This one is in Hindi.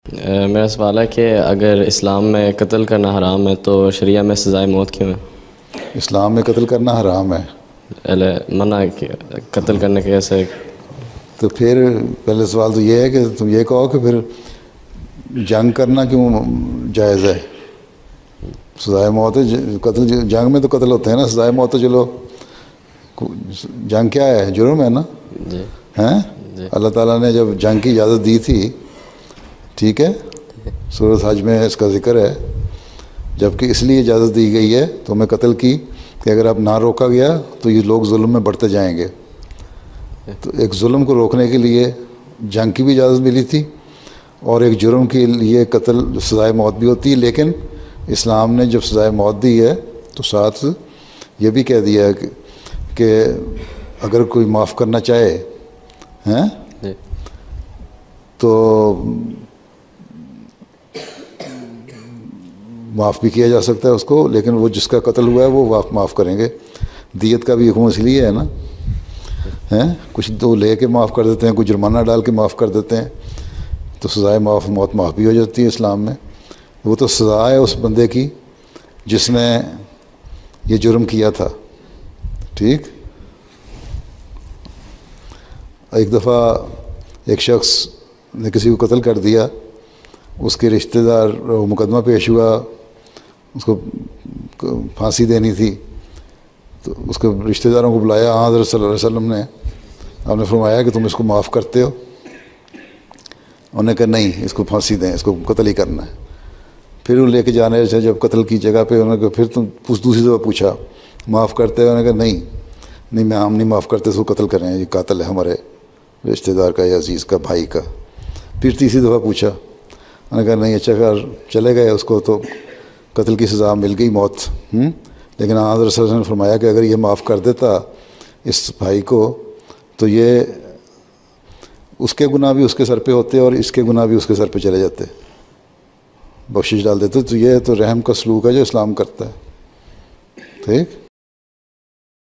मेरा सवाल है कि अगर इस्लाम में कत्ल करना हराम है तो शरिया में सज़ाए मौत क्यों है? इस्लाम में कत्ल करना हराम है। पहले मना है कि कत्ल करने के कैसे? तो फिर पहले सवाल तो ये है कि तुम ये कहो कि फिर जंग करना क्यों जायज़ है। सज़ाए मौत है, कत्ल जंग में तो कत्ल होते हैं ना, सज़ाए मौत तो चलो जंग क्या है, जुर्म है ना। जी हैं जी अल्लाह ताला ने जब जंग की इजाज़त दी थी, ठीक है, सूरत हज में इसका ज़िक्र है, जबकि इसलिए इजाज़त दी गई है तो मैं कत्ल की कि अगर अब ना रोका गया तो ये लोग जुल्म में बढ़ते जाएंगे। तो एक जुल्म को रोकने के लिए जंग की भी इजाज़त मिली थी और एक जुर्म के लिए कत्ल सज़ाए मौत भी होती है। लेकिन इस्लाम ने जब सज़ाए मौत दी है तो साथ ये भी कह दिया है कि अगर कोई माफ़ करना चाहे हैं जी तो माफ़ भी किया जा सकता है उसको, लेकिन वो जिसका कत्ल हुआ है वो माफ़ करेंगे। दियत का भी हुक्म इसलिए है ना, हैं कुछ तो ले के माफ़ कर देते हैं, कुछ जुर्माना डाल के माफ़ कर देते हैं, तो सज़ाए मौत माफ़ भी हो जाती है इस्लाम में। वो तो सज़ा है उस बंदे की जिसने ये जुर्म किया था। ठीक, एक दफ़ा एक शख्स ने किसी को कत्ल कर दिया, उसके रिश्तेदार मुकदमा पेश हुआ, उसको फांसी देनी थी, तो उसके रिश्तेदारों को बुलाया। हज़रत सल्लल्लाहु अलैहि वसल्लम ने आपने फरमाया कि तुम इसको माफ़ करते हो? उन्होंने कहा नहीं, इसको फांसी दें, इसको कत्ल ही करना है। फिर वो लेके जाने से जब कत्ल की जगह पे उन्होंने कहा, फिर तुम दूसरी दफ़ा पूछा माफ़ करते हो? उन्होंने कहा नहीं हम नहीं माफ़ करते, इसको कत्ल करें, ये कातिल है हमारे रिश्तेदार का या अजीज़ का, भाई का। फिर तीसरी दफ़ा पूछा, उन्होंने कहा नहीं, अच्छा कर चले गए, उसको तो कत्ल की सज़ा मिल गई, मौत। लेकिन हज़रत सल्लल्लाहु अलैहि वसल्लम ने फरमाया कि अगर ये माफ़ कर देता इस भाई को तो ये उसके गुनाह भी उसके सर पे होते और इसके गुनाह भी उसके सर पे चले जाते, बख्शिश डाल देते। तो ये तो रहम का सलूक है जो इस्लाम करता है। ठीक।